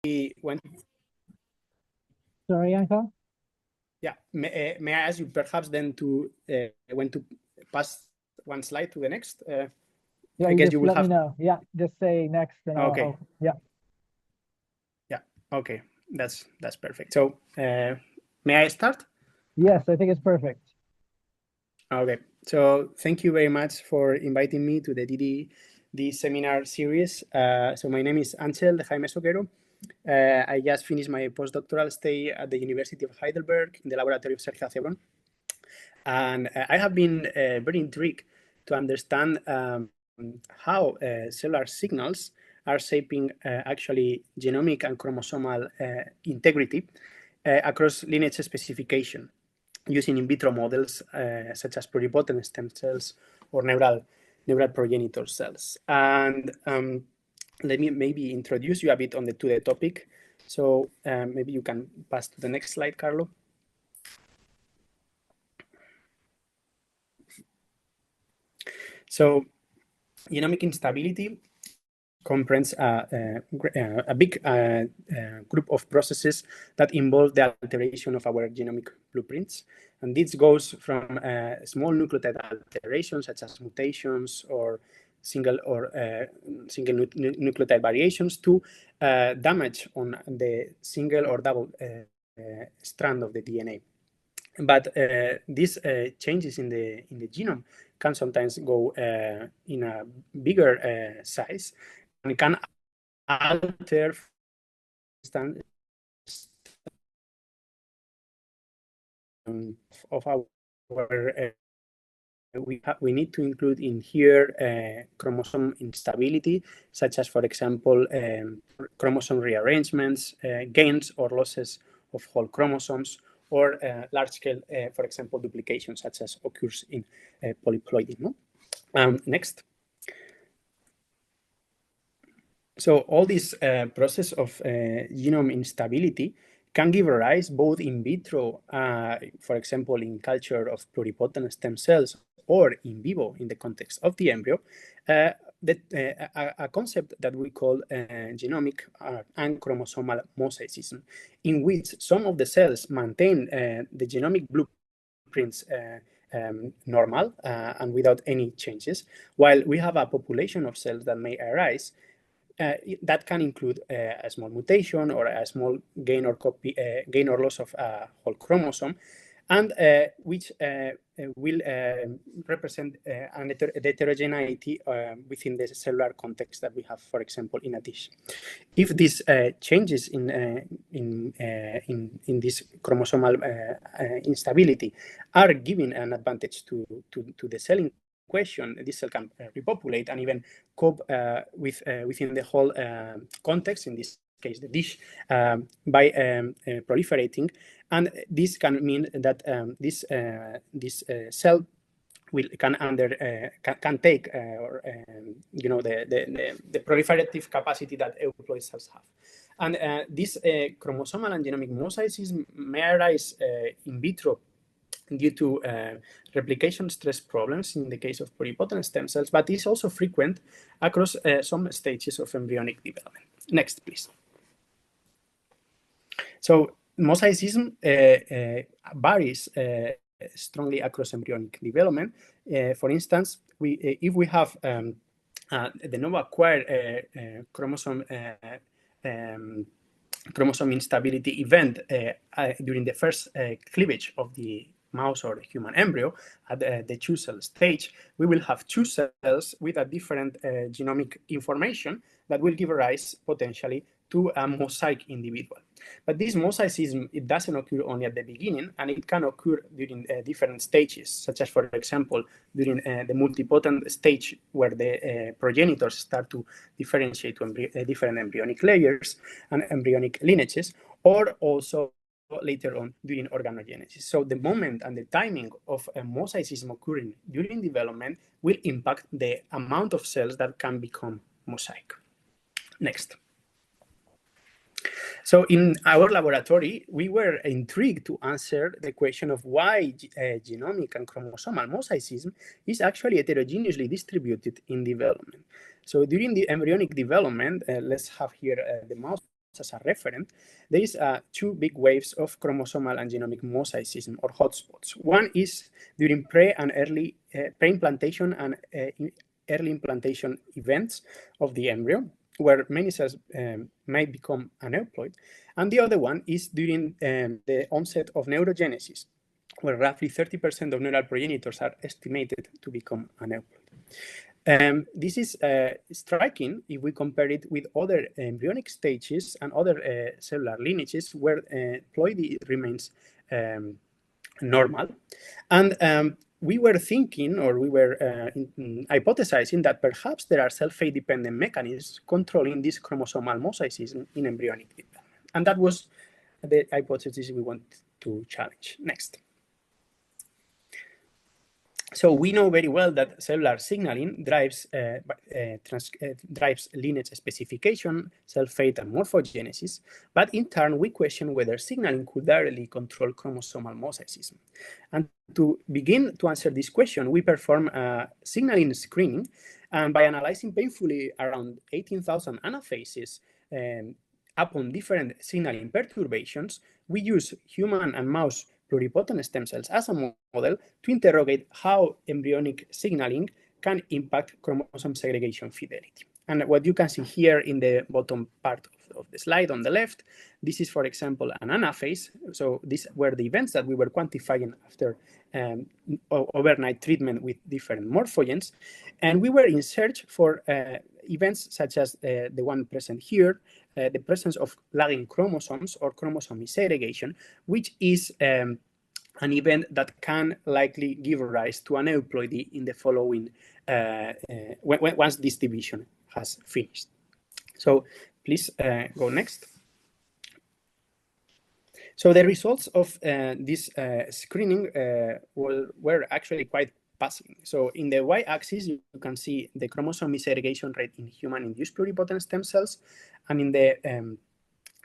when? Sorry, Anchel? Yeah, may I ask you perhaps then to when to pass one slide to the next? Yeah, I you guess just you will let me have. know. Yeah, just say next and Okay. yeah. Yeah. Okay. That's perfect. So may I start? Yes, I think it's perfect. Okay. So thank you very much for inviting me to the DD seminar series. So my name is Anchel de Jaime-Soguero. I just finished my postdoctoral stay at the University of Heidelberg in the laboratory of Sergio Acebron. And I have been very intrigued to understand how cellular signals are shaping actually genomic and chromosomal integrity across lineage specification using in vitro models such as pluripotent stem cells or neural progenitor cells. And let me maybe introduce you a bit to the topic. So maybe you can pass to the next slide, Carlo. So genomic instability comprehends a big group of processes that involve the alteration of our genomic blueprints. And this goes from small nucleotide alterations such as mutations or single nucleotide variations to damage on the single or double strand of the DNA. But these changes in the genome can sometimes go in a bigger size and can alter, for instance, of our we need to include in here chromosome instability, such as, for example, chromosome rearrangements, gains or losses of whole chromosomes, or large-scale, for example, duplication, such as occurs in polyploidy. No? Next. So all this process of genome instability can give rise both in vitro, for example, in culture of pluripotent stem cells, or in vivo in the context of the embryo, a concept that we call genomic and chromosomal mosaicism, in which some of the cells maintain the genomic blueprints normal and without any changes, while we have a population of cells that may arise that can include a small mutation or a small gain or loss of a whole chromosome, and which will represent the heterogeneity within the cellular context that we have, for example, in a dish. If these changes in this chromosomal instability are giving an advantage to the cell in question, this cell can repopulate and even cope within the whole context, in this case the dish, by proliferating, and this can mean that this cell can take the proliferative capacity that euploid cells have. And this chromosomal and genomic mosaicism may arise in vitro due to replication stress problems in the case of pluripotent stem cells, but is also frequent across some stages of embryonic development. Next, please. So mosaicism varies strongly across embryonic development. For instance, if we have the novel acquired chromosome instability event during the first cleavage of the mouse or the human embryo at the two-cell stage, we will have two cells with a different genomic information that will give rise potentially to a mosaic individual. But this mosaicism, it doesn't occur only at the beginning, and it can occur during different stages, such as, for example, during the multipotent stage where the progenitors start to differentiate to different embryonic layers and embryonic lineages, or also later on during organogenesis. So the moment and the timing of a mosaicism occurring during development will impact the amount of cells that can become mosaic. Next. So in our laboratory, we were intrigued to answer the question of why genomic and chromosomal mosaicism is actually heterogeneously distributed in development. So during the embryonic development, let's have here the mouse as a reference, there is two big waves of chromosomal and genomic mosaicism, or hotspots. One is during pre-implantation and early implantation events of the embryo, where many cells might become aneuploid. And the other one is during the onset of neurogenesis, where roughly 30% of neural progenitors are estimated to become aneuploid. This is striking if we compare it with other embryonic stages and other cellular lineages where ploidy remains normal. And we were thinking, or we were hypothesizing, that perhaps there are cell-fate dependent mechanisms controlling this chromosomal mosaicism in embryonic development. And that was the hypothesis we want to challenge. Next. So we know very well that cellular signaling drives lineage specification, cell-fate, and morphogenesis. But in turn, we question whether signaling could directly control chromosomal mosaicism. And to begin to answer this question, we perform signaling screening, and by analyzing painfully around 18,000 anaphases upon different signaling perturbations, we use human and mouse pluripotent stem cells as a model to interrogate how embryonic signaling can impact chromosome segregation fidelity. And what you can see here in the bottom part of the slide on the left, this is, for example, an anaphase. So these were the events that we were quantifying after overnight treatment with different morphogens. And we were in search for events such as the one present here, the presence of lagging chromosomes or chromosome segregation, which is an event that can likely give rise to aneuploidy in the following, once this division has finished. So please go next. So the results of this screening were actually quite puzzling. So in the y-axis, you can see the chromosome segregation rate in human-induced pluripotent stem cells. And in the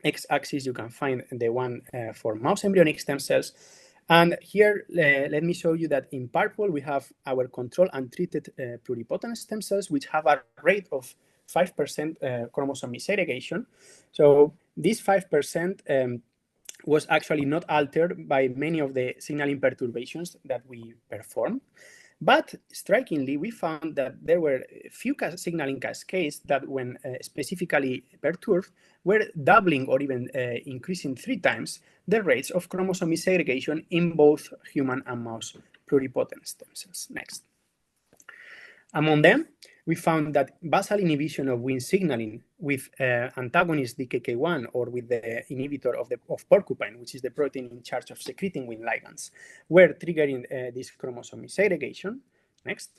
x-axis, you can find the one for mouse embryonic stem cells. And here, let me show you that in purple, we have our control and treated pluripotent stem cells, which have a rate of 5% chromosome segregation. So this 5% was actually not altered by many of the signaling perturbations that we performed. But strikingly, we found that there were a few signaling cascades that, when specifically perturbed, were doubling or even increasing 3 times the rates of chromosome segregation in both human and mouse pluripotent stem cells. Next. Among them, we found that basal inhibition of Wnt signaling with antagonist DKK1 or with the inhibitor of porcupine, which is the protein in charge of secreting Wnt ligands, were triggering this chromosome segregation. Next.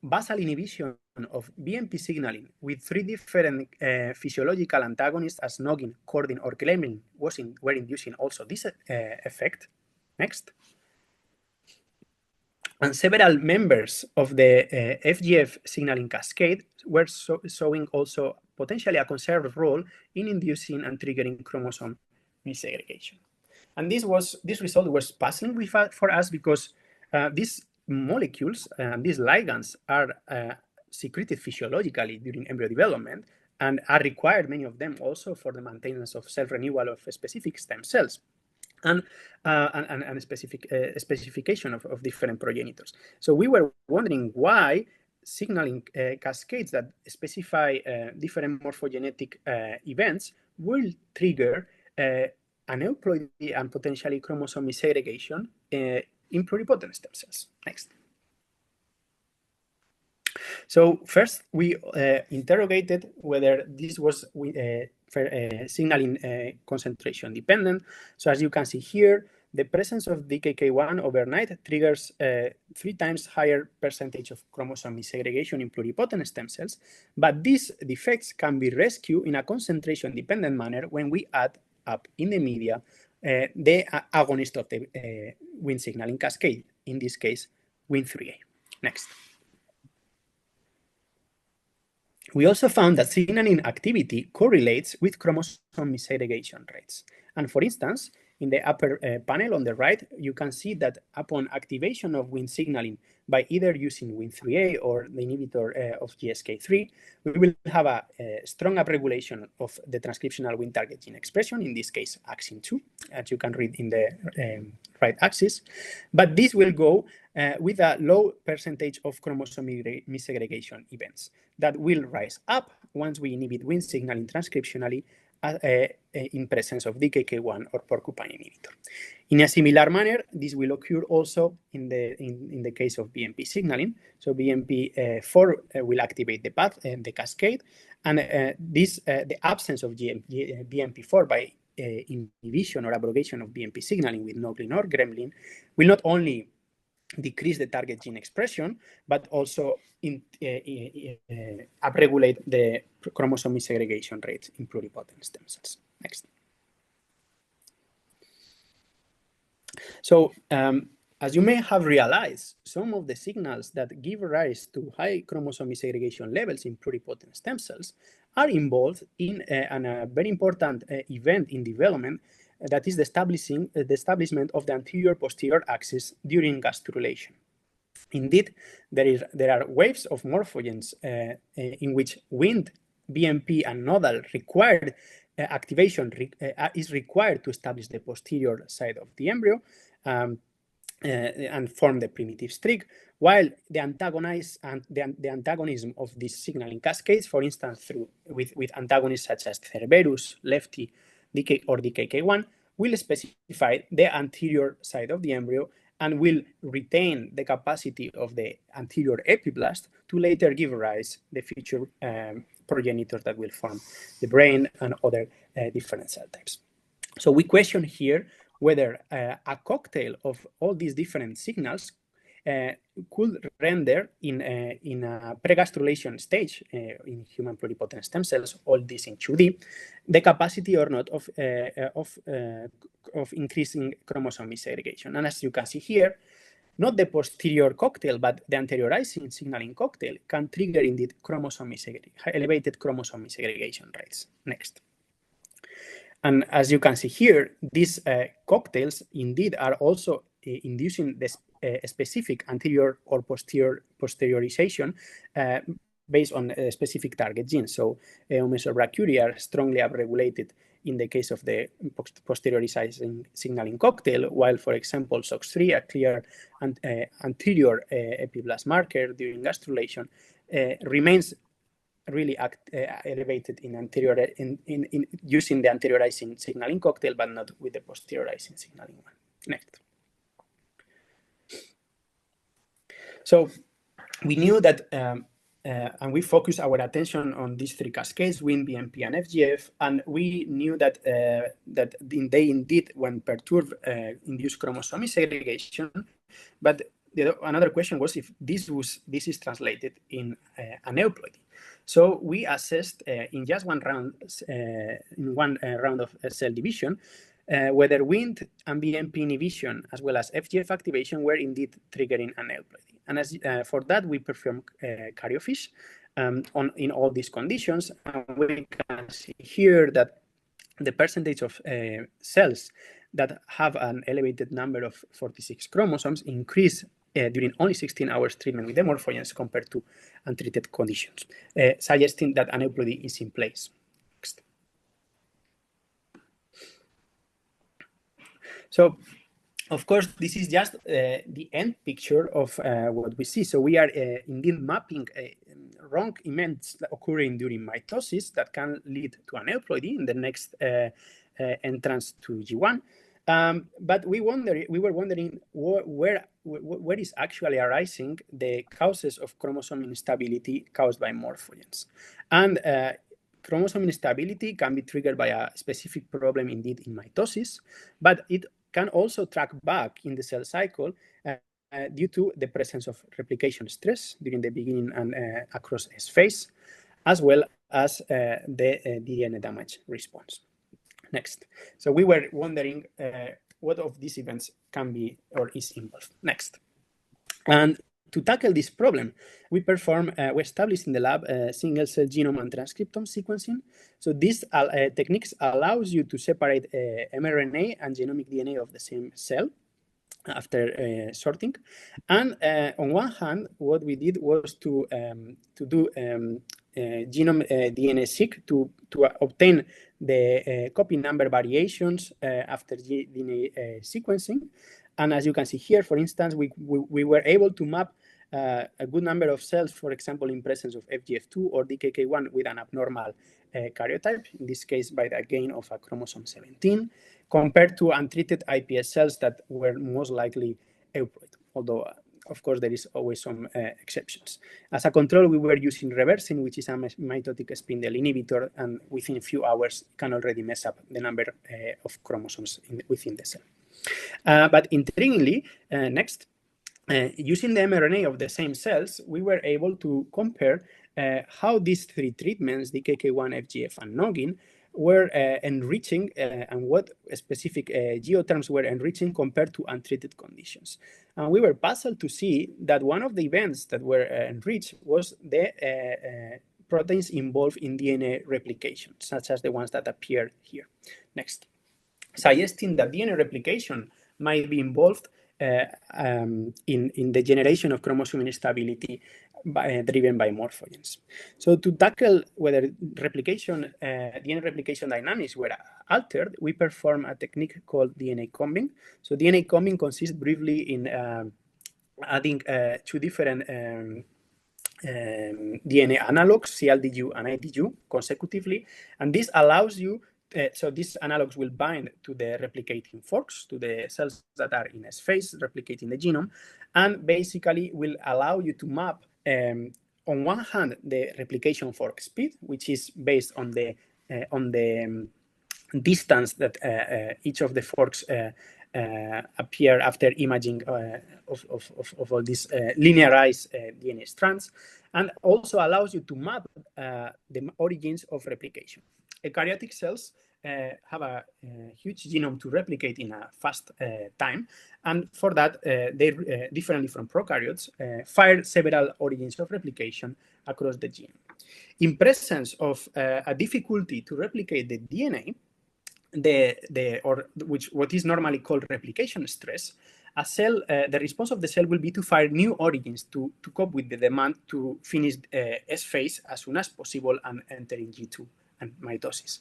Basal inhibition of BMP signaling with 3 different physiological antagonists as noggin, chordin, or clemerin were inducing also this effect. Next. And several members of the FGF signaling cascade were showing also potentially a conserved role in inducing and triggering chromosome desegregation. And this result was puzzling for us because these molecules, these ligands, are secreted physiologically during embryo development and are required, many of them, also for the maintenance of self-renewal of specific stem cells. And specification of different progenitors. So we were wondering why signaling cascades that specify different morphogenetic events will trigger aneuploidy and potentially chromosome segregation in pluripotent stem cells. Next. So first, we interrogated whether this was signaling concentration dependent. So as you can see here, the presence of DKK1 overnight triggers 3 times higher percentage of chromosome segregation in pluripotent stem cells, but these defects can be rescued in a concentration dependent manner when we add up in the media the agonist of the Wnt signaling cascade, in this case, Wnt3A. Next. We also found that signaling activity correlates with chromosome segregation rates. And for instance, In the upper panel on the right, you can see that upon activation of Wnt signaling by either using Wnt3A or the inhibitor of GSK3, we will have a strong upregulation of the transcriptional Wnt target gene expression, in this case, AXIN2, as you can read in the right axis. But this will go with a low percentage of chromosome missegregation events that will rise up once we inhibit Wnt signaling transcriptionally in presence of DKK1 or porcupine inhibitor. In a similar manner, this will occur also in the case of BMP signaling. So BMP4 will activate the path and the cascade, and the absence of BMP4 by inhibition or abrogation of BMP signaling with Noglin or Gremlin will not only decrease the target gene expression, but also upregulate the chromosome segregation rates in pluripotent stem cells. Next. So, as you may have realized, some of the signals that give rise to high chromosome segregation levels in pluripotent stem cells are involved in a very important event in development, that is the establishment of the anterior-posterior axis during gastrulation. Indeed, there are waves of morphogens in which Wnt, BMP, and nodal required activation is required to establish the posterior side of the embryo and form the primitive streak, while the antagonism of these signaling cascades, for instance, with antagonists such as Cerberus, Lefty, or DKK1, will specify the anterior side of the embryo and will retain the capacity of the anterior epiblast to later give rise the future progenitors that will form the brain and other different cell types. So we question here whether a cocktail of all these different signals could render in a pregastrulation stage in human pluripotent stem cells, all this in 2D, the capacity or not of increasing chromosome segregation. And as you can see here, not the posterior cocktail, but the anteriorizing signaling cocktail can trigger indeed elevated chromosome segregation rates. Next. And as you can see here, these cocktails indeed are also inducing this specific anterior or posteriorization based on a specific target genes. So mesobrachyuria are strongly upregulated in the case of the posteriorizing signaling cocktail, while, for example, SOX3, a clear anterior epiblast marker during gastrulation, remains really elevated in using the anteriorizing signaling cocktail, but not with the posteriorizing signaling one. Next. So we knew that, and we focused our attention on these three cascades, Wnt, BMP, and FGF, and we knew that they indeed, when perturbed, induce chromosome segregation. But another question was if this is translated in aneuploidy. So we assessed in just one round, round of cell division, whether Wnt and BMP inhibition as well as FGF activation were indeed triggering aneuploidy. And as for that, we performed karyofish in all these conditions. And we can see here that the percentage of cells that have an elevated number of 46 chromosomes increase during only 16 hours treatment with the morphogens compared to untreated conditions, suggesting that aneuploidy is in place. Next. So, of course, this is just the end picture of what we see. So we are indeed mapping wrong events occurring during mitosis that can lead to aneuploidy in the next entrance to G1. But we were wondering where is actually arising the causes of chromosome instability caused by morphogens. And chromosome instability can be triggered by a specific problem indeed in mitosis, but it can also track back in the cell cycle due to the presence of replication stress during the beginning and across S phase, as well as the DNA damage response. Next. So we were wondering what of these events can be or is involved. Next. And To tackle this problem, we established in the lab single-cell genome and transcriptome sequencing. So these techniques allows you to separate mRNA and genomic DNA of the same cell after sorting. And on one hand, what we did was to do genome DNA-seq to obtain the copy number variations after DNA sequencing. And as you can see here, for instance, we were able to map a good number of cells, for example, in presence of FGF2 or DKK1 with an abnormal karyotype, in this case by the gain of a chromosome 17, compared to untreated iPS cells that were most likely euploid, although of course there is always some exceptions. As a control, we were using reversing, which is a mitotic spindle inhibitor, and within a few hours can already mess up the number of chromosomes within the cell. But intriguingly, next, using the mRNA of the same cells, we were able to compare how these three treatments, DKK1, FGF, and Noggin, were enriching and what specific geoterms were enriching compared to untreated conditions. And we were puzzled to see that one of the events that were enriched was the proteins involved in DNA replication, such as the ones that appear here. Next. Suggesting that DNA replication might be involved in the generation of chromosome instability driven by morphogens. So to tackle whether DNA replication dynamics were altered, we perform a technique called DNA combing. So DNA combing consists briefly in adding two different DNA analogs, CLDU and IDU, consecutively, and this allows you so these analogs will bind to the replicating forks, to the cells that are in S phase replicating the genome, and basically will allow you to map, on one hand, the replication fork speed, which is based on the distance that each of the forks appear after imaging of all these linearized DNA strands, and also allows you to map the origins of replication. Eukaryotic cells have a huge genome to replicate in a fast time, and for that, they, differently from prokaryotes, fire several origins of replication across the genome. In presence of a difficulty to replicate the DNA, what is normally called replication stress, a cell, the response of the cell will be to fire new origins to cope with the demand to finish S phase as soon as possible and enter in G2 and mitosis.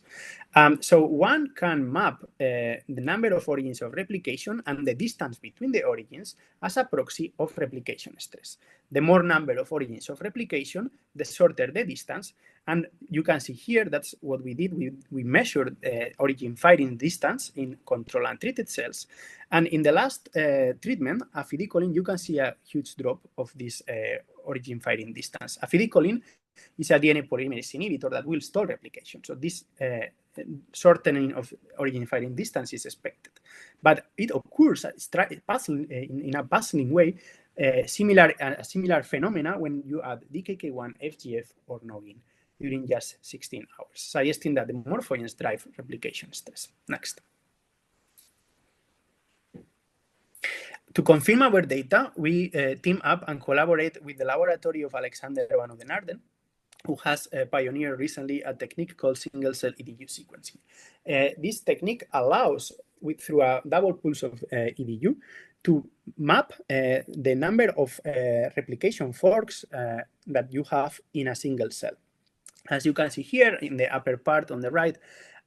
So one can map the number of origins of replication and the distance between the origins as a proxy of replication stress. The more number of origins of replication, the shorter the distance. And you can see here, that's what we did. We measured origin firing distance in control and treated cells. And in the last treatment, afidicolin, you can see a huge drop of this origin firing distance. Afidicolin is a DNA polymerase inhibitor that will stall replication. So this shortening of origin firing distance is expected. But it occurs in a puzzling way, a similar phenomena when you add DKK1, FGF, or Noggin during just 16 hours, suggesting that the morphogens drive replication stress. Next. To confirm our data, we team up and collaborate with the laboratory of Alexander Van Oudenaarde, who has pioneered recently a technique called single-cell EDU sequencing. This technique allows, through a double pulse of EDU, to map the number of replication forks that you have in a single cell. As you can see here in the upper part on the right,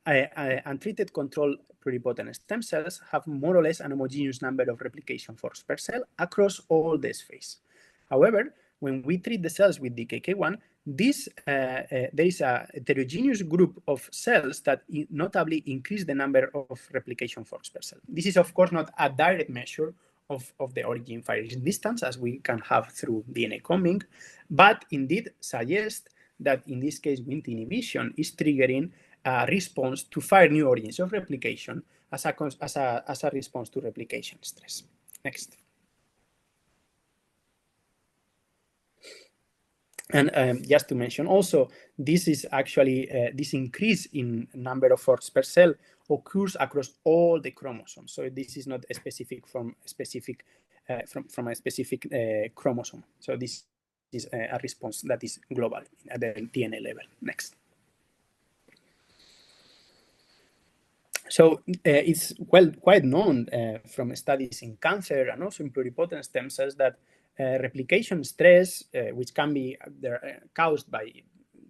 untreated control pluripotent stem cells have more or less an homogeneous number of replication forks per cell across all the phase. However, when we treat the cells with DKK1, there is a heterogeneous group of cells that notably increase the number of replication forks per cell. This is, of course, not a direct measure of the origin firing distance, as we can have through DNA combing, but indeed suggests that in this case, Wnt inhibition is triggering a response to fire new origins of replication as a response to replication stress. Next. And just to mention also, this is actually, this increase in number of forks per cell occurs across all the chromosomes. So this is not specific from specific from a specific chromosome. So this is a response that is global at the DNA level. Next. So it's quite known from studies in cancer and also in pluripotent stem cells that replication stress, which can be caused by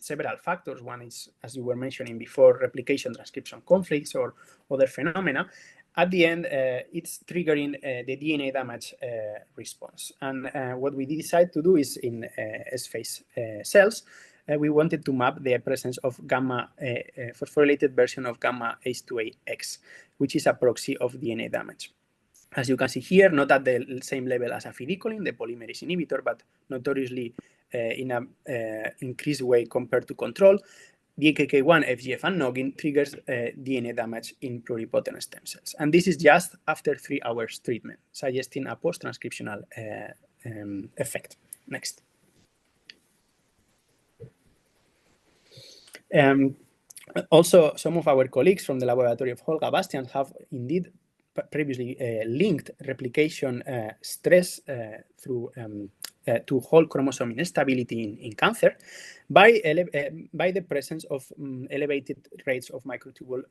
several factors. One is, as you were mentioning before, replication transcription conflicts or other phenomena. At the end, it's triggering the DNA damage response. And what we decided to do is in S-phase cells, we wanted to map the presence of gamma phosphorylated version of gamma H2AX, which is a proxy of DNA damage. As you can see here, not at the same level as afidiclin, the polymerase inhibitor, but notoriously in an increased way compared to control. DKK1, FGF, and Noggin triggers DNA damage in pluripotent stem cells. And this is just after 3 hours treatment, suggesting a post-transcriptional effect. Next. Also, some of our colleagues from the laboratory of Holga Bastian have indeed previously linked replication stress through to whole chromosome instability in cancer by the presence of elevated rates of microtubule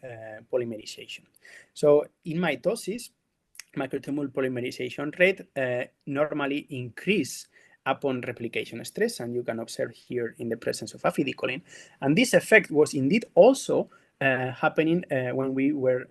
polymerization. So in mitosis, microtubule polymerization rate normally increase upon replication stress, and you can observe here in the presence of afidiclin. And this effect was indeed also happening when we were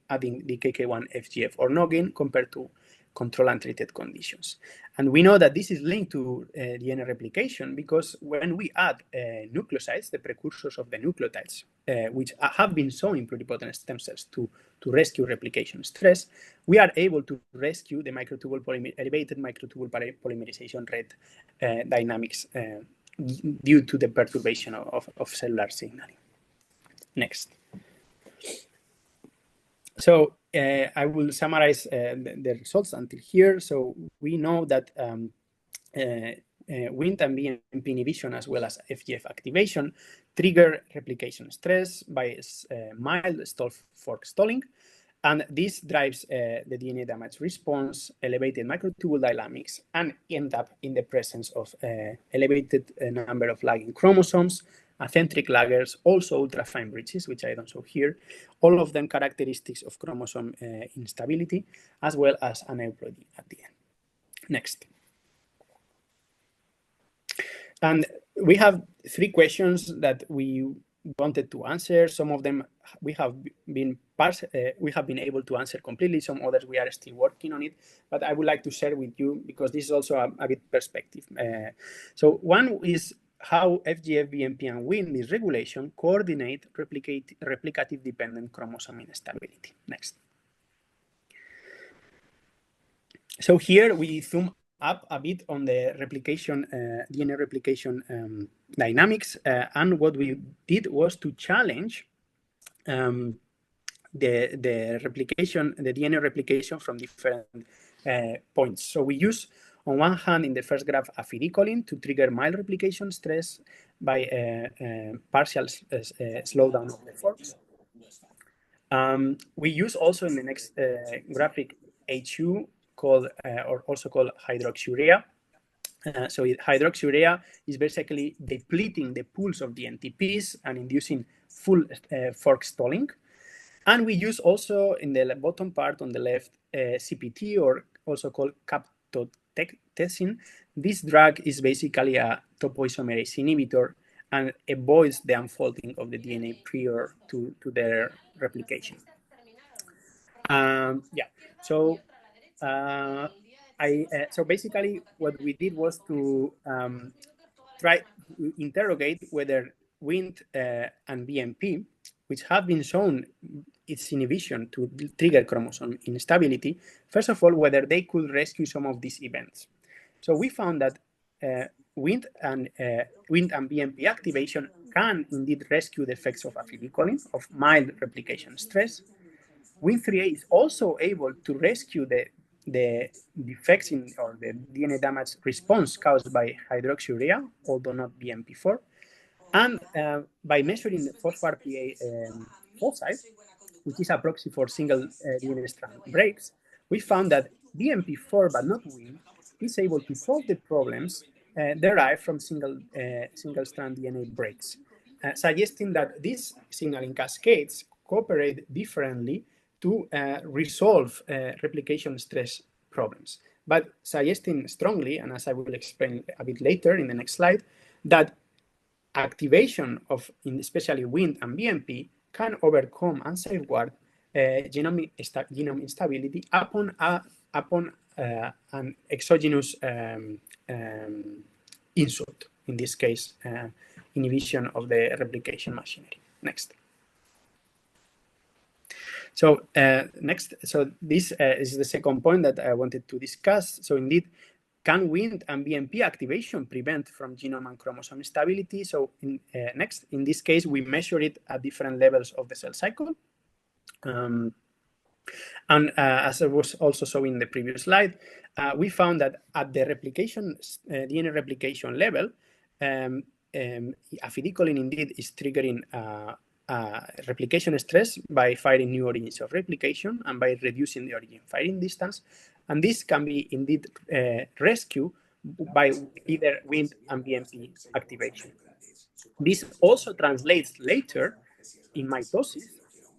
adding the KK1 FGF or Noggin compared to control untreated conditions. And we know that this is linked to DNA replication because when we add nucleosides, the precursors of the nucleotides, which have been shown in pluripotent stem cells to rescue replication stress, we are able to rescue the elevated microtubule polymerization rate dynamics due to the perturbation of cellular signaling. Next. So I will summarize the results until here. So we know that Wnt and BMP inhibition as well as FGF activation trigger replication stress by mild stall fork stalling. And this drives the DNA damage response, elevated microtubule dynamics, and end up in the presence of elevated number of lagging chromosomes, acentric laggers, also ultrafine bridges, which I don't show here, all of them characteristics of chromosome instability, as well as aneuploidy at the end. Next. And we have 3 questions that we wanted to answer. Some of them we have been able to answer completely. Some others we are still working on it. But I would like to share with you because this is also a bit perspective. So one is how FGF, BMP, and Wnt dysregulation coordinate replicative dependent chromosome instability. Next. So here we zoom up a bit on the replication, DNA replication dynamics, and what we did was to challenge the DNA replication from different points. So we use, on one hand, in the first graph, afidiclin to trigger mild replication stress by partial slowdown of the forks. We use also in the next graphic HU, called or also called hydroxyurea. So hydroxyurea is basically depleting the pools of the NTPs and inducing full fork stalling. And we use also in the bottom part on the left CPT, or also called camptothecin. This drug is basically a topoisomerase inhibitor and avoids the unfolding of the DNA prior to their replication. So so basically what we did was to try to interrogate whether Wnt and BMP, which have been shown its inhibition to trigger chromosome instability, first of all, whether they could rescue some of these events. So we found that Wnt and BMP activation can indeed rescue the effects of afidiclin, of mild replication stress. Wnt3A is also able to rescue the defects or the DNA damage response caused by hydroxyurea, although not BMP4. And by measuring the phospho-RPA foci, which is a proxy for single DNA strand breaks, we found that BMP4, but not Wnt, is able to solve the problems derived from single-strand DNA breaks, suggesting that these signaling cascades cooperate differently to resolve replication stress problems, but suggesting strongly, and as I will explain a bit later in the next slide, that activation of especially Wnt and BMP can overcome and safeguard genome instability upon an exogenous insult, in this case, inhibition of the replication machinery. Next. So so this is the second point that I wanted to discuss. So indeed, can Wnt and BMP activation prevent from genome and chromosome instability? So next, in this case, we measure it at different levels of the cell cycle. And as I was also showing in the previous slide, we found that at the replication, DNA replication level, afidicolin indeed is triggering replication stress by firing new origins of replication and by reducing the origin firing distance. And this can be indeed rescued by either Wnt and BMP activation. This also translates later in mitosis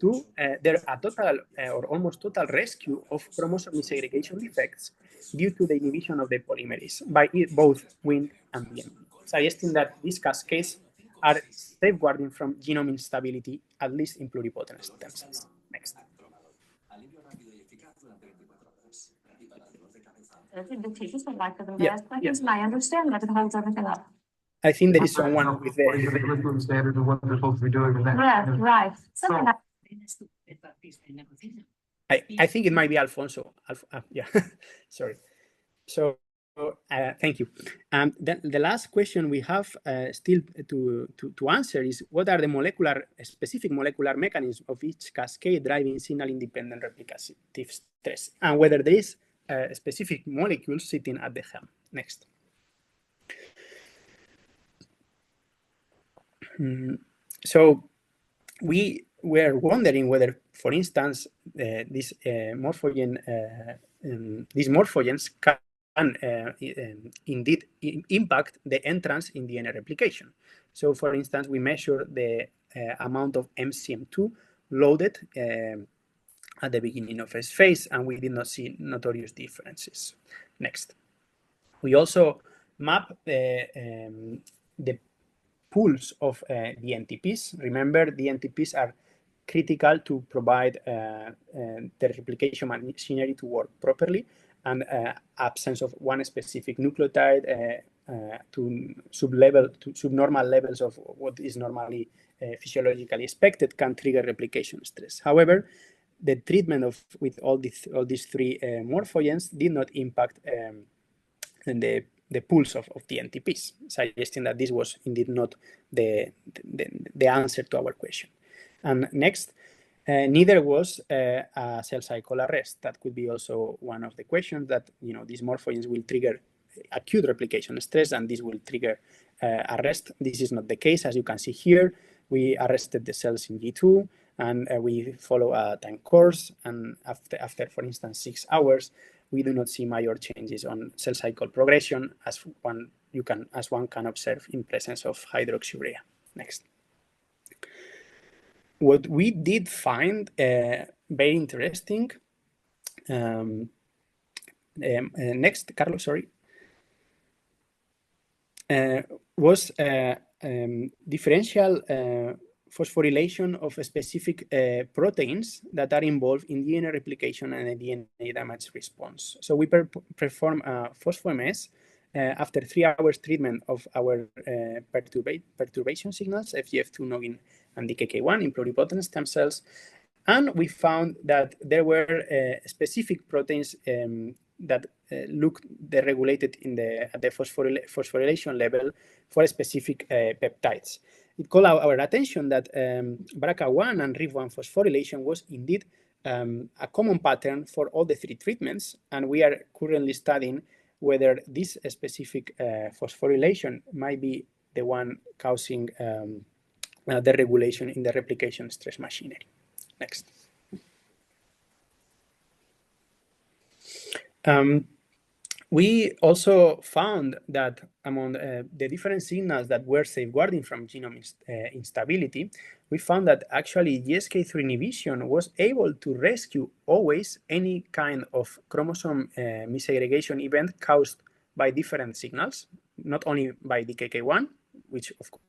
to a total or almost total rescue of chromosome segregation defects due to the inhibition of the polymerase by both Wnt and BMP, suggesting that these cascades are safeguarding from genome instability, at least in pluripotent stem cells. Next. The tissues would like for them to ask questions, and I understand that it holds everything up. I think there is someone with the curriculum standard of what they're supposed to be doing. Right. Something like I think it might be Alfonso. Yeah, sorry. So thank you. Then the last question we have still to answer is, what are the specific molecular mechanisms of each cascade driving signal-independent replicative stress, and whether there is specific molecules sitting at the helm. Next. So we were wondering whether, for instance, these morphogens can indeed impact the entrance in DNA replication. So, for instance, we measure the amount of MCM2 loaded at the beginning of first phase, and we did not see notorious differences. Next. We also map the pools of DNTPs. Remember, DNTPs are critical to provide the replication machinery to work properly, and absence of one specific nucleotide to subnormal levels of what is normally physiologically expected can trigger replication stress. However, the treatment with all these three morphogens did not impact the pools of DNTPs, suggesting that this was indeed not the answer to our question. And next, neither was a cell cycle arrest. That could be also one of the questions, that these morphogens will trigger acute replication stress, and this will trigger arrest. This is not the case, as you can see here. We arrested the cells in G2, and we follow a time course, and after, for instance, 6 hours, we do not see major changes on cell cycle progression as one can observe in presence of hydroxyurea. Next. What we did find very interesting. Next, Carlos, sorry. Was differential phosphorylation of specific proteins that are involved in DNA replication and DNA damage response. So we perform a phospho-MS after 3 hours treatment of our perturbation signals, FGF2, Noggin, and DKK1 in pluripotent stem cells. And we found that there were specific proteins that looked deregulated at the phosphorylation level for specific peptides. It called our attention that BRCA1 and RIF1 phosphorylation was indeed a common pattern for all the 3 treatments, and we are currently studying whether this specific phosphorylation might be the one causing the regulation in the replication stress machinery. Next. We also found that among the different signals that were safeguarding from genome instability, we found that actually GSK3 inhibition was able to rescue always any kind of chromosome missegregation event caused by different signals, not only by DKK1, which of course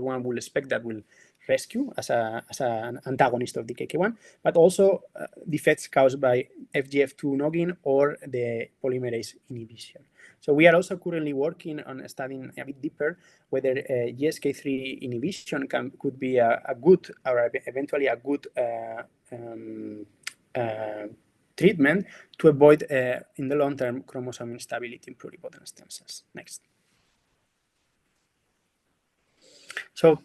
one will expect that will rescue as an antagonist of DKK1, but also defects caused by FGF2 noggin or the polymerase inhibition. So we are also currently working on studying a bit deeper whether GSK3 inhibition could be a good or eventually a good treatment to avoid in the long term chromosome instability in pluripotent stem cells. Next. So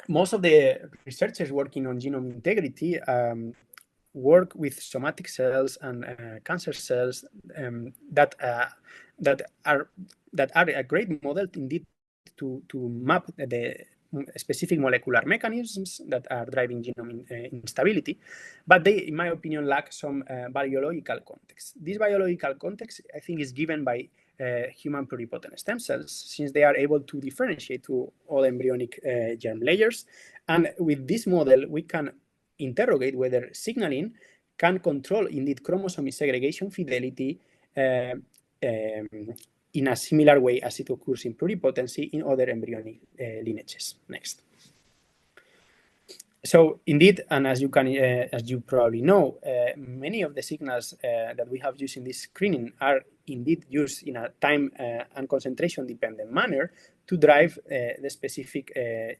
most of the researchers working on genome integrity work with somatic cells and cancer cells that are a great model indeed to map the specific molecular mechanisms that are driving genome instability, but they, in my opinion, lack some biological context. This biological context, I think, is given by human pluripotent stem cells, since they are able to differentiate to all embryonic germ layers. And with this model, we can interrogate whether signaling can control indeed chromosome segregation fidelity in a similar way as it occurs in pluripotency in other embryonic lineages. Next. So indeed, and as you probably know, many of the signals that we have used in this screening are indeed used in a time and concentration dependent manner to drive the specific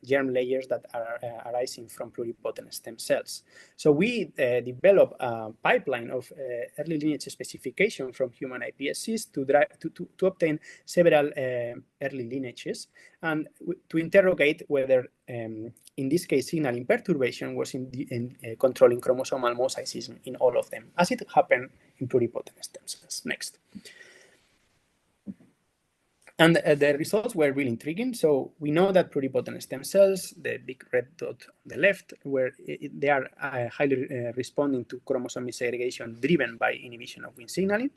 germ layers that are arising from pluripotent stem cells. So we develop a pipeline of early lineage specification from human iPSCs to obtain several early lineages and to interrogate whether in this case, signaling perturbation was in controlling chromosomal mosaicism in all of them, as it happened in pluripotent stem cells. Next. And the results were really intriguing. So we know that pluripotent stem cells, the big red dot on the left, where they are highly responding to chromosome segregation driven by inhibition of Wnt signaling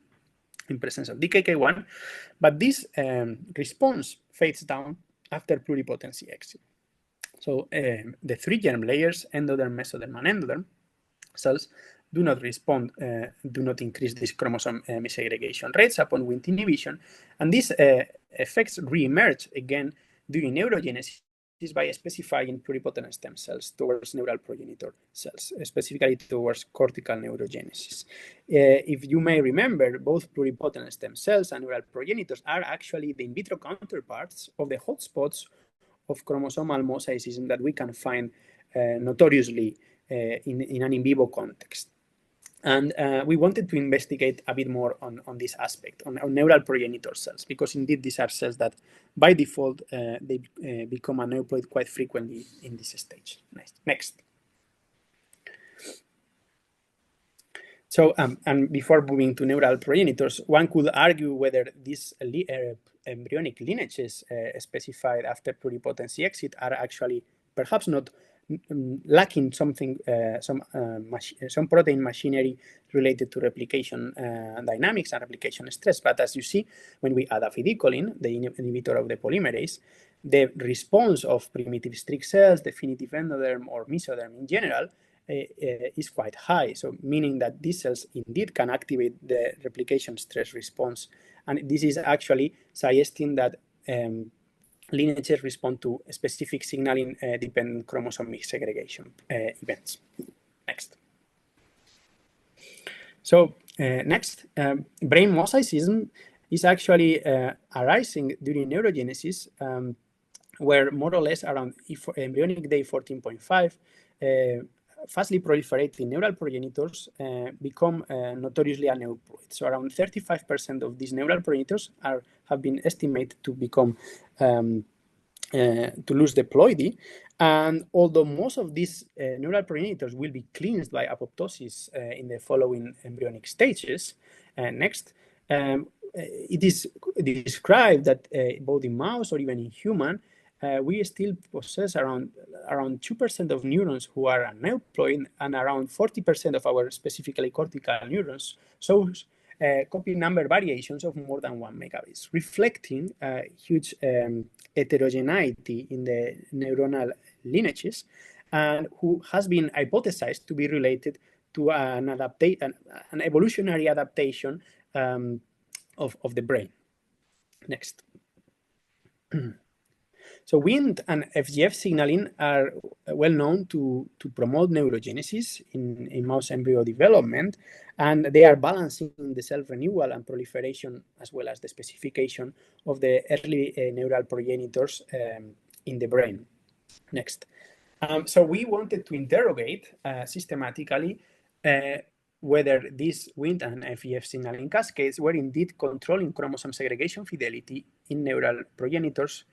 in presence of DKK1. But this response fades down after pluripotency exit. So the three germ layers, endoderm, mesoderm, and endoderm cells do not respond, do not increase these chromosome missegregation rates upon Wnt inhibition, and these effects re-emerge again during neurogenesis by specifying pluripotent stem cells towards neural progenitor cells, specifically towards cortical neurogenesis. If you may remember, both pluripotent stem cells and neural progenitors are actually the in vitro counterparts of the hotspots of chromosomal mosaicism that we can find notoriously in an in vivo context. And we wanted to investigate a bit more on this aspect, on neural progenitor cells, because indeed these are cells that by default, they become aneuploid quite frequently in this stage. Next. So, and before moving to neural progenitors, one could argue whether these embryonic lineages specified after pluripotency exit are actually perhaps not lacking something, some protein machinery related to replication dynamics and replication stress. But as you see, when we add afidicolin, the inhibitor of the polymerase, the response of primitive strict cells, definitive endoderm, or mesoderm in general, is quite high. So meaning that these cells indeed can activate the replication stress response. And this is actually suggesting that lineages respond to specific signaling dependent chromosome segregation events. Next. So next, brain mosaicism is actually arising during neurogenesis, where more or less around embryonic day 14.5, fastly proliferating neural progenitors become notoriously aneuploid. So around 35% of these neural progenitors have been estimated to become to lose the ploidy. And although most of these neural progenitors will be cleansed by apoptosis in the following embryonic stages, next, it is described that both in mouse or even in human, we still possess around 2% of neurons who are aneuploid, and around 40% of our specifically cortical neurons shows copy number variations of more than 1 megabase, reflecting huge heterogeneity in the neuronal lineages, and who has been hypothesized to be related to an evolutionary adaptation of the brain. Next. So Wnt and FGF signaling are well known to promote neurogenesis in mouse embryo development, and they are balancing the self-renewal and proliferation as well as the specification of the early neural progenitors in the brain. Next. So we wanted to interrogate systematically whether these Wnt and FGF signaling cascades were indeed controlling chromosome segregation fidelity in neural progenitors.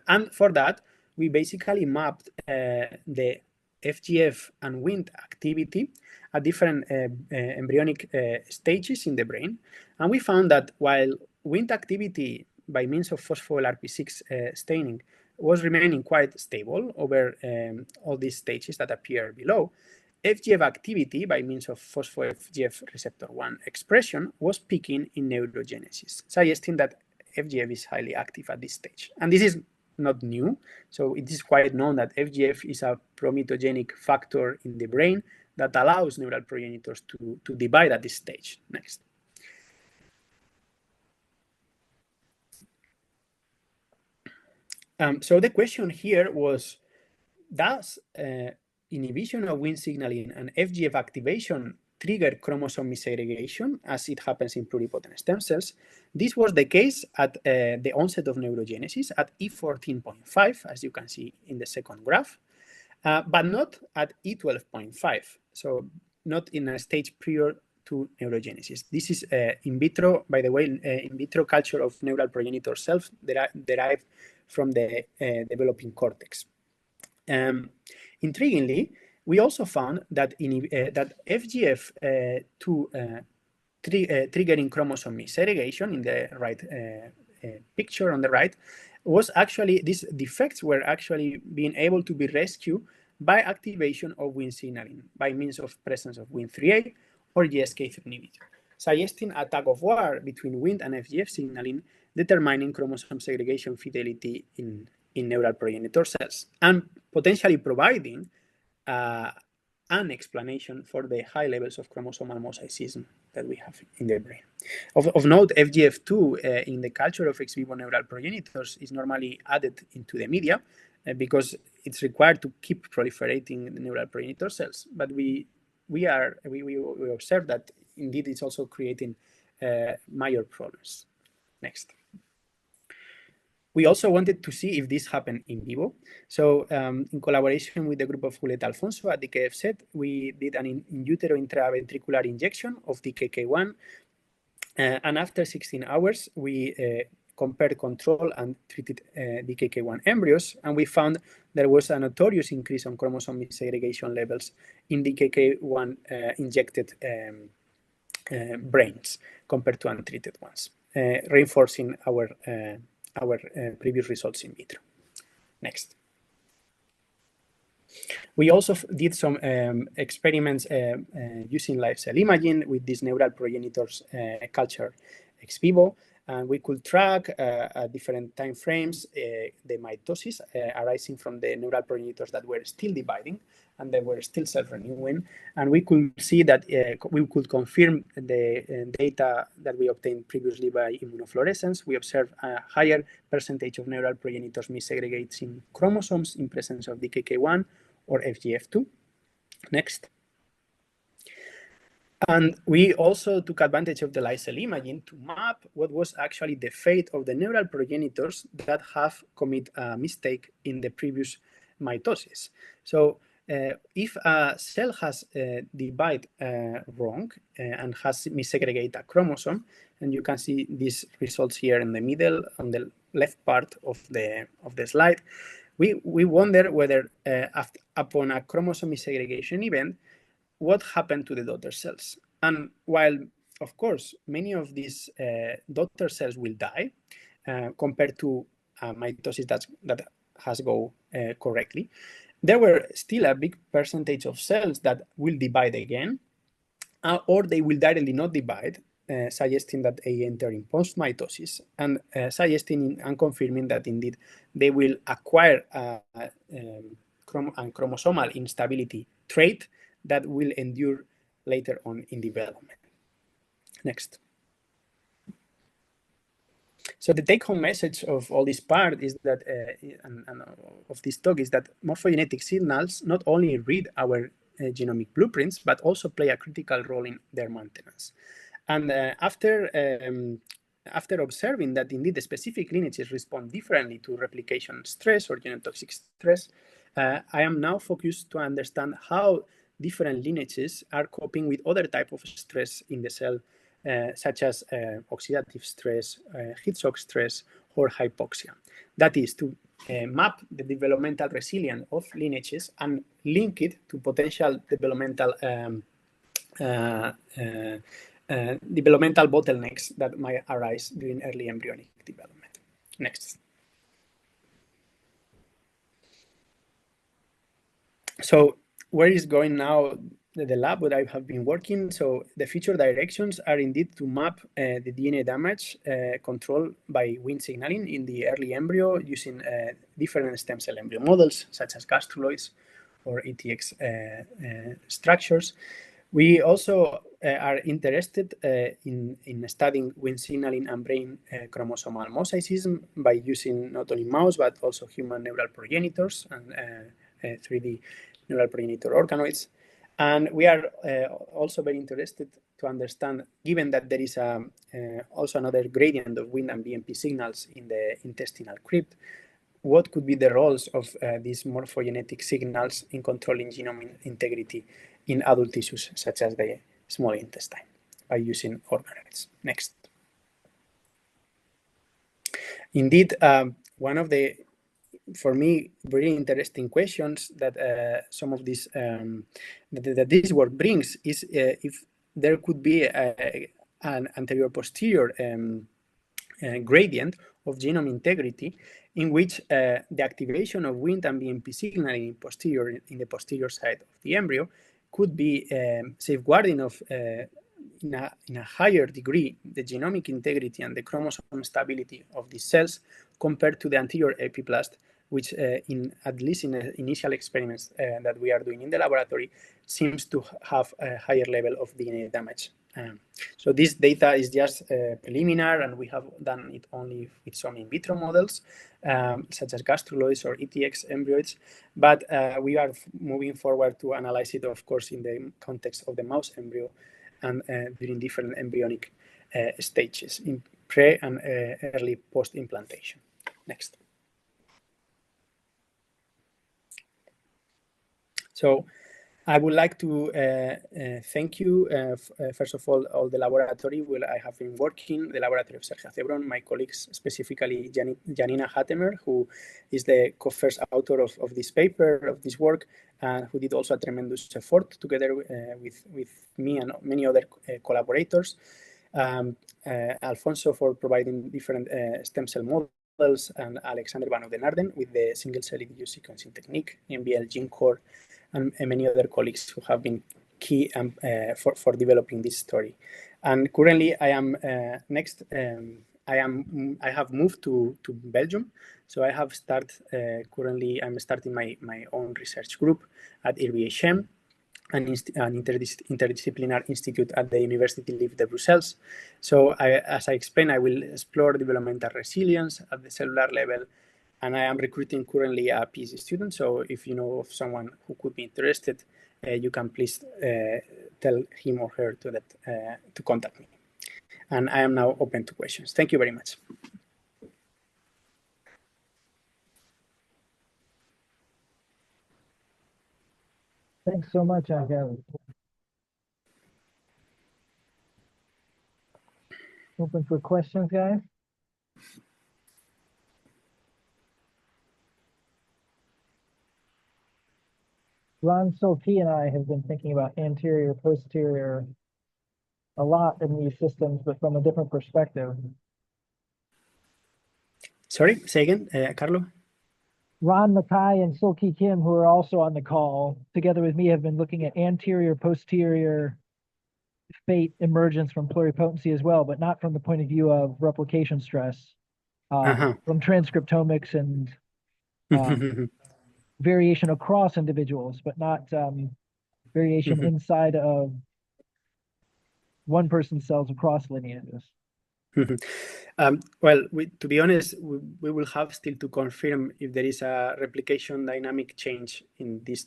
And for that, we basically mapped the FGF and Wnt activity at different embryonic stages in the brain. And we found that while Wnt activity by means of phospho-LRP6 staining was remaining quite stable over all these stages that appear below, FGF activity by means of phospho-FGF receptor 1 expression was peaking in neurogenesis, suggesting that FGF is highly active at this stage. And this is not new. So it is quite known that FGF is a promitogenic factor in the brain that allows neural progenitors to divide at this stage. Next. So the question here was, does inhibition of Wnt signaling and FGF activation trigger chromosome missegregation as it happens in pluripotent stem cells? This was the case at the onset of neurogenesis at E14.5, as you can see in the second graph, but not at E12.5, so not in a stage prior to neurogenesis. This is in vitro, by the way, in vitro culture of neural progenitor cells derived from the developing cortex. Intriguingly, we also found that that FGF2 triggering chromosome missegregation in the right picture on the right was actually, these defects were actually being able to be rescued by activation of Wnt signaling by means of presence of Wnt3A or GSK3 inhibitor, suggesting a tug of war between Wnt and FGF signaling determining chromosome segregation fidelity in neural progenitor cells, and potentially providing an explanation for the high levels of chromosomal mosaicism that we have in the brain. Of note, FGF2 in the culture of ex vivo neural progenitors is normally added into the media because it's required to keep proliferating the neural progenitor cells. But we observe that indeed it's also creating major problems. Next. We also wanted to see if this happened in vivo. So in collaboration with the group of Julieta Alfonso at the KFZ, we did an in utero intraventricular injection of DKK1. And after 16 hours, we compared control and treated DKK1 embryos, and we found there was a notorious increase on chromosome missegregation levels in DKK1 injected brains compared to untreated ones, reinforcing our previous results in vitro. Next. We also did some experiments using live cell imaging with these neural progenitors culture ex vivo, and we could track at different time frames the mitosis arising from the neural progenitors that were still dividing and they were still self-renewing, and we could see that we could confirm the data that we obtained previously by immunofluorescence. We observed a higher percentage of neural progenitors missegregating chromosomes in presence of DKK1 or FGF2. Next. And we also took advantage of the live cell imaging to map what was actually the fate of the neural progenitors that have committed a mistake in the previous mitosis. So if a cell has divided wrong and has missegregated a chromosome, and you can see these results here in the middle on the left part of the slide, we wonder whether upon a chromosome missegregation event, what happened to the daughter cells. And while, of course, many of these daughter cells will die compared to mitosis that has gone correctly, there were still a big percentage of cells that will divide again, or they will directly not divide, suggesting that they enter in post-mitosis, and suggesting and confirming that indeed they will acquire a chromosomal instability trait that will endure later on in development. Next. So the take-home message of all this part is that, and of this talk, is that morphogenetic signals not only read our genomic blueprints, but also play a critical role in their maintenance. And after observing that indeed the specific lineages respond differently to replication stress or genotoxic stress, I am now focused to understand how different lineages are coping with other types of stress in the cell, such as oxidative stress, heat shock stress, or hypoxia. That is to map the developmental resilience of lineages and link it to potential developmental developmental bottlenecks that might arise during early embryonic development. Next. So where is going now the lab where I have been working? So the future directions are indeed to map the DNA damage controlled by Wnt signaling in the early embryo using different stem cell embryo models, such as gastrocytoids or ETX structures. We also are interested in studying Wnt signaling and brain chromosomal mosaicism by using not only mouse, but also human neural progenitors and 3D neural progenitor organoids. And we are also very interested to understand, given that there is also another gradient of Wnt and BMP signals in the intestinal crypt, what could be the roles of these morphogenetic signals in controlling genome integrity in adult tissues, such as the small intestine, by using organoids. Next. Indeed, one of the, for me, very interesting questions that some of this that this work brings is if there could be an anterior-posterior gradient of genome integrity in which the activation of Wnt and BMP signaling in the posterior side of the embryo could be safeguarding of in a higher degree the genomic integrity and the chromosome stability of these cells compared to the anterior epiplast, which at least in the initial experiments that we are doing in the laboratory, seems to have a higher level of DNA damage. So this data is just preliminary, and we have done it only with some in vitro models, such as gastrocytoids or ETX embryos, but we are moving forward to analyze it, of course, in the context of the mouse embryo and during different embryonic stages in pre and early post-implantation. Next. So I would like to thank you, first of all the laboratory where I have been working, the laboratory of Sergio Cebron, my colleagues, specifically Janina Hattemer, who is the first author of this paper, of this work, and who did also a tremendous effort together with me and many other collaborators. Alfonso for providing different stem cell models, and Alexander Van Oudenarden with the single-cell EDU sequencing technique, MBL gene core, and many other colleagues who have been key for developing this story. And currently, I am I have moved to Belgium, so I have started. Currently, I'm starting my own research group at IRBHM, an interdisciplinary institute at the University Libre de Brussels. So, as I explained, I will explore developmental resilience at the cellular level. And I am recruiting currently a PhD student. So if you know of someone who could be interested, you can please tell him or her to contact me. And I am now open to questions. Thank you very much. Thanks so much, Anchel. Open for questions, guys. Ron Solti and I have been thinking about anterior, posterior a lot in these systems, but from a different perspective. Sorry, say again, Carlo? Ron Mackay and Sulki Kim, who are also on the call, together with me, have been looking at anterior, posterior fate emergence from pluripotency as well, but not from the point of view of replication stress, from transcriptomics and variation across individuals, but not variation inside of one person's cells across lineages. Well, to be honest, we will have still to confirm if there is a replication dynamic change in this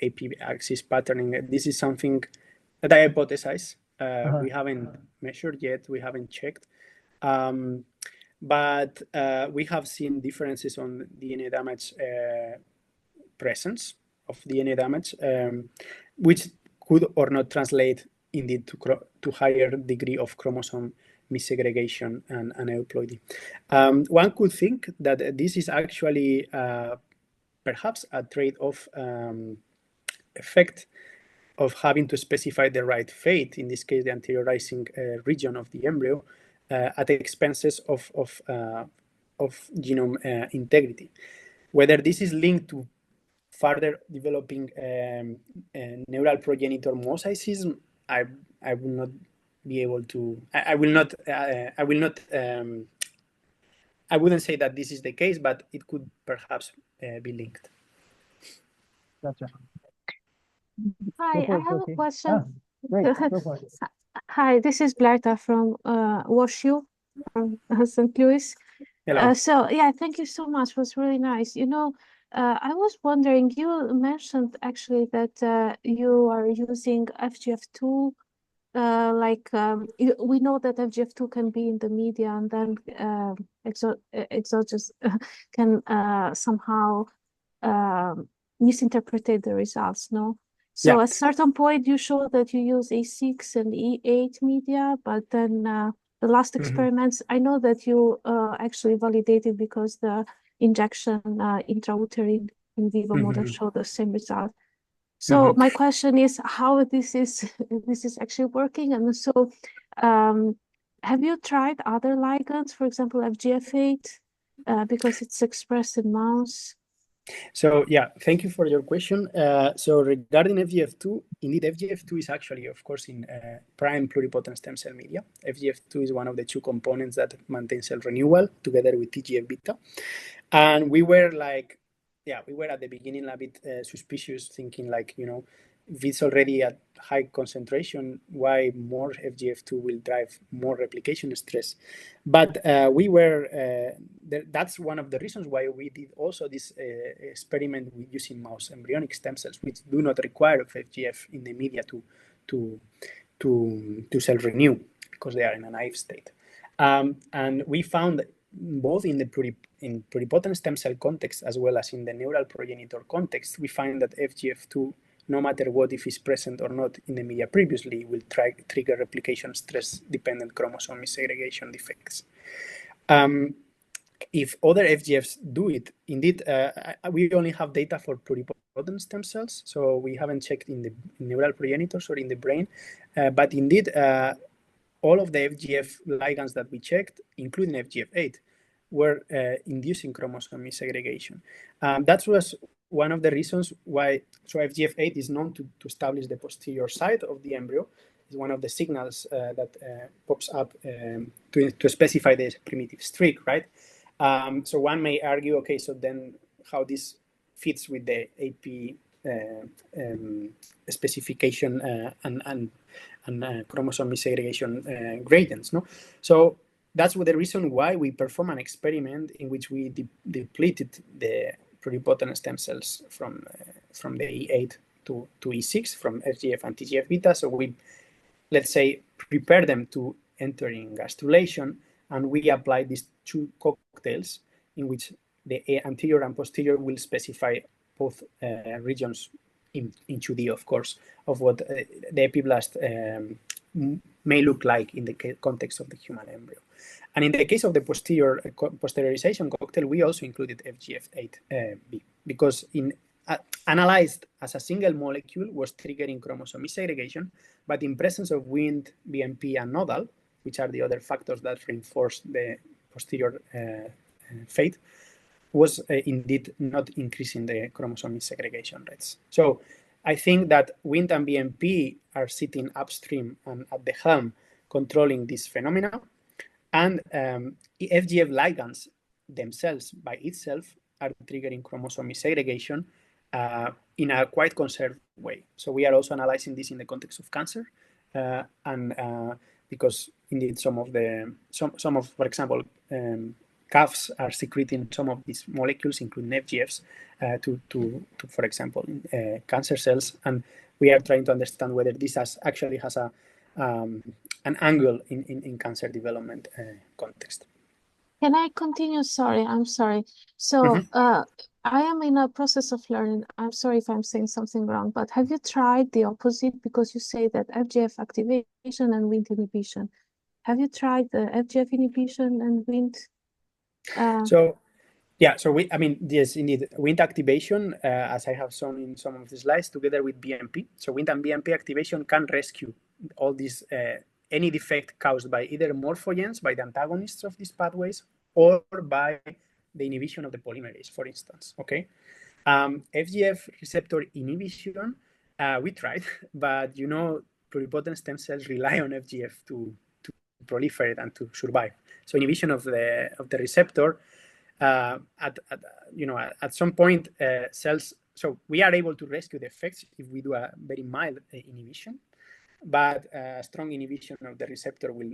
AP axis patterning. This is something that I hypothesize. We haven't measured yet. We haven't checked. But we have seen differences on DNA damage presence of DNA damage, which could or not translate indeed to higher degree of chromosome missegregation and aneuploidy. One could think that this is actually perhaps a trade-off effect of having to specify the right fate, in this case the anteriorizing region of the embryo, at the expenses of genome integrity. Whether this is linked to further developing neural progenitor mosaicism, I will not be able to. I wouldn't say that this is the case, but it could perhaps be linked. Gotcha. Hi, I have a question. Great, go for it. Hi, this is Blarta from WashU, from St. Louis. Hello. So yeah, thank you so much. It was really nice. I was wondering, you mentioned actually that you are using FGF2. We know that FGF2 can be in the media, and then exogenous can somehow misinterpret the results, no? So at a certain point, you show that you use A6 and E8 media, but then the last experiments, I know that you actually validated because the injection intrauterine in vivo model showed the same result. So my question is how this is actually working, and so have you tried other ligands, for example FGF8, because it's expressed in mouse? So yeah, thank you for your question. So regarding FGF2, indeed FGF2 is actually, of course, in prime pluripotent stem cell media. FGF2 is one of the two components that maintain cell renewal together with TGF-beta. And we were at the beginning a bit suspicious, thinking if it's already at high concentration, why more FGF2 will drive more replication stress? But that's one of the reasons why we did also this experiment with using mouse embryonic stem cells, which do not require FGF in the media to cell renew because they are in a naive state. And we found both in the pluripotent stem cell context as well as in the neural progenitor context, we find that FGF2, no matter what, if it's present or not in the media previously, will trigger replication stress-dependent chromosome missegregation defects. If other FGFs do it, indeed, we only have data for pluripotent stem cells, so we haven't checked in the neural progenitors or in the brain, but indeed, all of the FGF ligands that we checked, including FGF8, were inducing chromosome missegregation. That was one of the reasons why, so FGF8 is known to establish the posterior side of the embryo. It's one of the signals that pops up to specify the primitive streak, right? So one may argue, okay, so then how this fits with the AP specification and chromosome missegregation gradients, no? So that's the reason why we perform an experiment in which we depleted the pluripotent stem cells from the E8 to E6 from FGF and TGF-beta. So we, let's say, prepare them to enter in gastrulation, and we apply these two cocktails in which the anterior and posterior will specify both regions in 2D, of course, of what the epiblast may look like in the context of the human embryo. And in the case of the posteriorization cocktail, we also included FGF8b because analyzed as a single molecule was triggering chromosome missegregation, but in presence of Wnt, BMP, and nodal, which are the other factors that reinforce the posterior fate, was indeed not increasing the chromosome missegregation rates. So I think that Wnt and BMP are sitting upstream and at the helm controlling this phenomena, and FGF ligands themselves by itself are triggering chromosome segregation in a quite conserved way. So we are also analyzing this in the context of cancer, and because indeed some of, for example, calves are secreting some of these molecules, including FGFs, to for example, cancer cells, and we are trying to understand whether this actually has an angle in cancer development context. Can I continue? Sorry, I'm sorry. So I am in a process of learning. I'm sorry if I'm saying something wrong, but have you tried the opposite? Because you say that FGF activation and Wnt inhibition. Have you tried the FGF inhibition and Wnt? So yes, indeed, Wnt activation, as I have shown in some of the slides, together with BMP. So Wnt and BMP activation can rescue all these, any defect caused by either morphogens, by the antagonists of these pathways, or by the inhibition of the polymerase, for instance, okay? FGF receptor inhibition, we tried, but pluripotent stem cells rely on FGF to proliferate and to survive. So inhibition of the receptor, at some point, cells. So we are able to rescue the effects if we do a very mild inhibition, but strong inhibition of the receptor will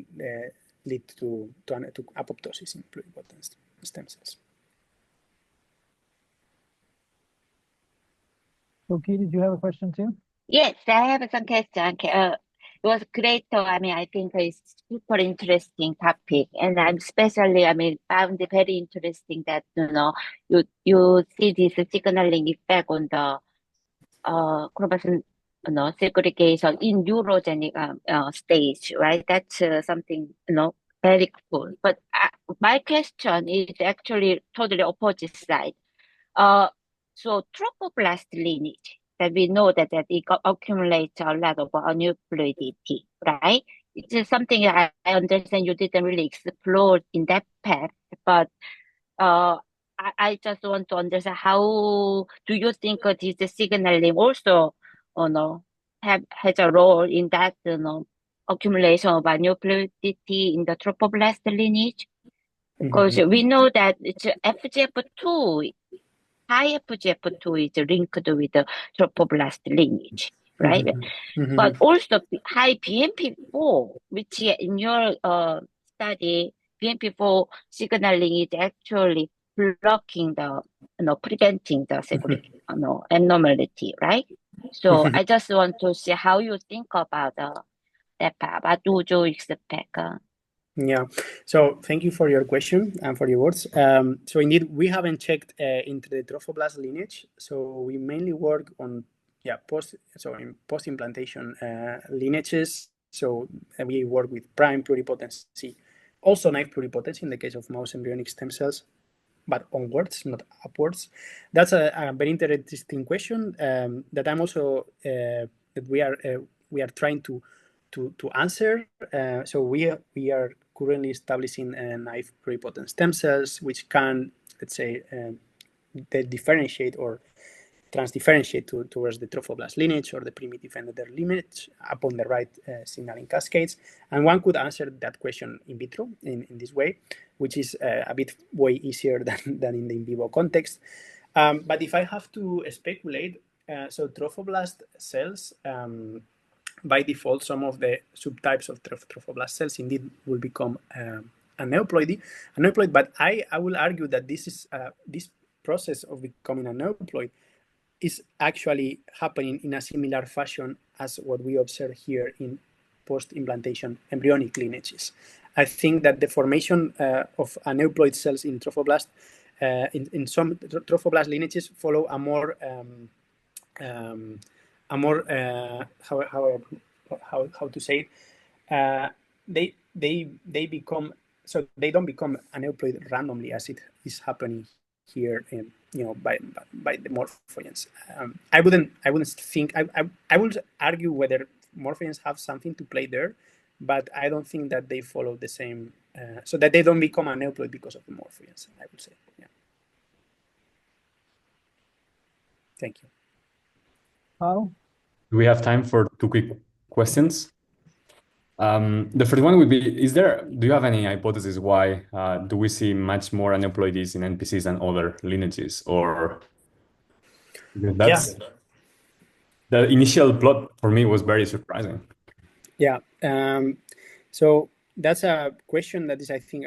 lead to apoptosis in pluripotent stem cells. Okay, did you have a question too? Yes, I have some question. It was great. I think it's super interesting topic, and I'm especially, found it very interesting that you see this signaling effect on the chromosome segregation in neurogenic stage, right? That's something very cool. But my question is actually totally opposite side. So trophoblast lineage, that we know that it accumulates a lot of aneuploidity, right? It's something I understand you didn't really explore in that path, but I just want to understand how do you think this signaling also has a role in that accumulation of aneuploidity in the trophoblast lineage? Because we know that it's FGF2, high FGF2 is linked with the trophoblast lineage, right? But also high BMP4, which in your study, BMP4 signaling is actually blocking the, preventing the segregation, abnormality, right? So I just want to see how you think about that part. What do you expect? Yeah, so thank you for your question and for your words. So indeed, we haven't checked into the trophoblast lineage. So we mainly work on post-implantation lineages. So we work with prime pluripotency, also naive pluripotency in the case of mouse embryonic stem cells, but onwards, not upwards. That's a very interesting question that I'm also that we are trying to answer. So we are currently establishing naive pluripotent stem cells, which can, let's say, they differentiate or transdifferentiate towards the trophoblast lineage or the primitive endoderm lineage upon the right signaling cascades. And one could answer that question in vitro in this way, which is a bit way easier than in the in vivo context. But if I have to speculate, so trophoblast cells, by default, some of the subtypes of trophoblast cells indeed will become aneuploid. But I will argue that this process of becoming aneuploid is actually happening in a similar fashion as what we observe here in post-implantation embryonic lineages. I think that the formation of aneuploid cells in trophoblast, in some trophoblast lineages, follow a more how to say it, they become, so they don't become aneuploid randomly as it is happening here in, by the morphogens. I wouldn't think, I would argue whether morphogens have something to play there, but I don't think that they follow the same, so that they don't become aneuploid because of the morphogens, I would say. Yeah. Thank you. How? Do we have time for 2 quick questions? The first one would be, do you have any hypothesis why do we see much more aneuploidies in NPCs than other lineages? Or that's the initial plot for me was very surprising. Yeah. So that's a question that is, I think,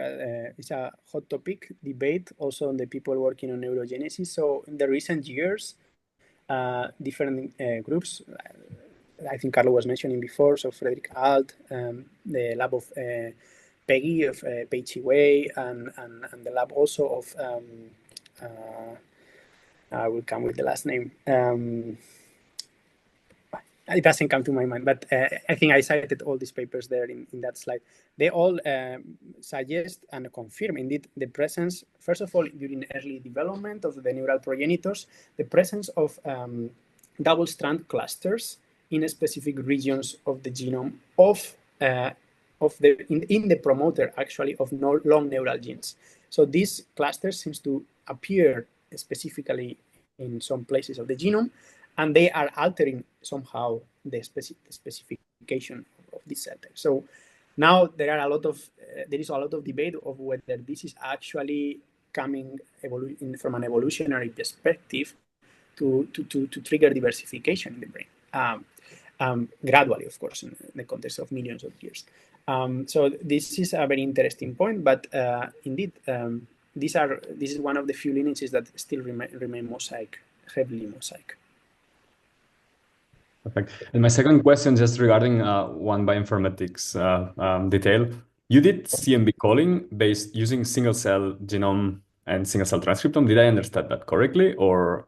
is a hot topic debate also on the people working on neurogenesis. So in the recent years, different groups, I think Carlo was mentioning before, so Frederick Alt, the lab of Peggy of Pei-Chi Wei, and the lab also of, I will come with the last name. It doesn't come to my mind, but I think I cited all these papers there in that slide. They all suggest and confirm indeed the presence, first of all, during early development of the neural progenitors, the presence of double-strand clusters in specific regions of the genome in the promoter, actually, of long neural genes. So these clusters seems to appear specifically in some places of the genome, and they are altering somehow the specification of this cell type. So now there is a lot of debate of whether this is actually coming from an evolutionary perspective to trigger diversification in the brain, gradually, of course, in the context of millions of years. So this is a very interesting point, but indeed, this is one of the few lineages that still remain mosaic, heavily mosaic. Perfect. And my second question, just regarding one bioinformatics detail. You did CMB calling based using single cell genome and single cell transcriptome. Did I understand that correctly, or?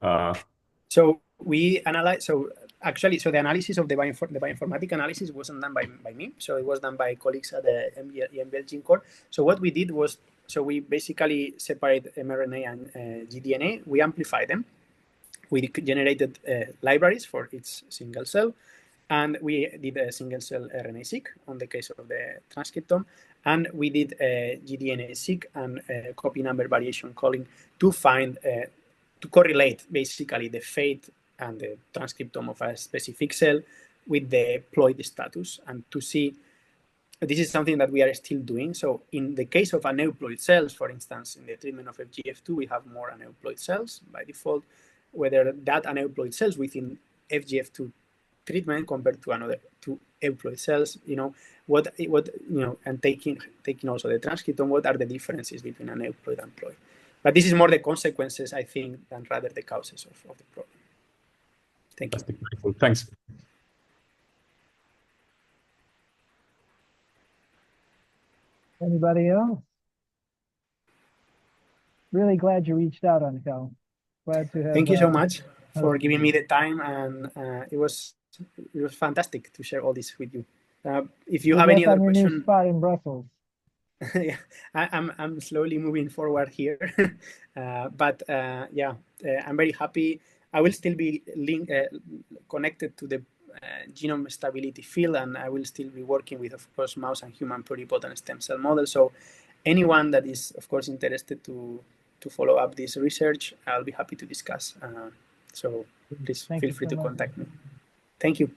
So we analyze. So actually, the analysis of the bioinformatic analysis wasn't done by me. So it was done by colleagues at the EMBL Gene Core. So what we did was, we basically separate mRNA and gDNA. We amplify them. We generated libraries for each single cell, and we did a single cell RNA-seq on the case of the transcriptome, and we did a gDNA-seq and copy number variation calling to find, to correlate basically the fate and the transcriptome of a specific cell with the ploid status, and to see, this is something that we are still doing. So in the case of aneuploid cells, for instance, in the treatment of FGF2, we have more aneuploid cells by default. Whether that aneuploid cells within FGF2 treatment compared to euploid cells, and taking also the transcriptome, what are the differences between aneuploid and ploid? But this is more the consequences, I think, than rather the causes of the problem. Thank you. Thanks. Anybody else? Really glad you reached out, Anchel. Glad to have. Thank you so much for giving me the time, and it was fantastic to share all this with you. If you have any other question, new spot in Brussels. Yeah, I'm slowly moving forward here, but I'm very happy. I will still be connected to the genome stability field, and I will still be working with, of course, mouse and human pluripotent stem cell models. So anyone that is, of course, interested to follow up this research, I'll be happy to discuss. So please feel free to contact me. Thank you.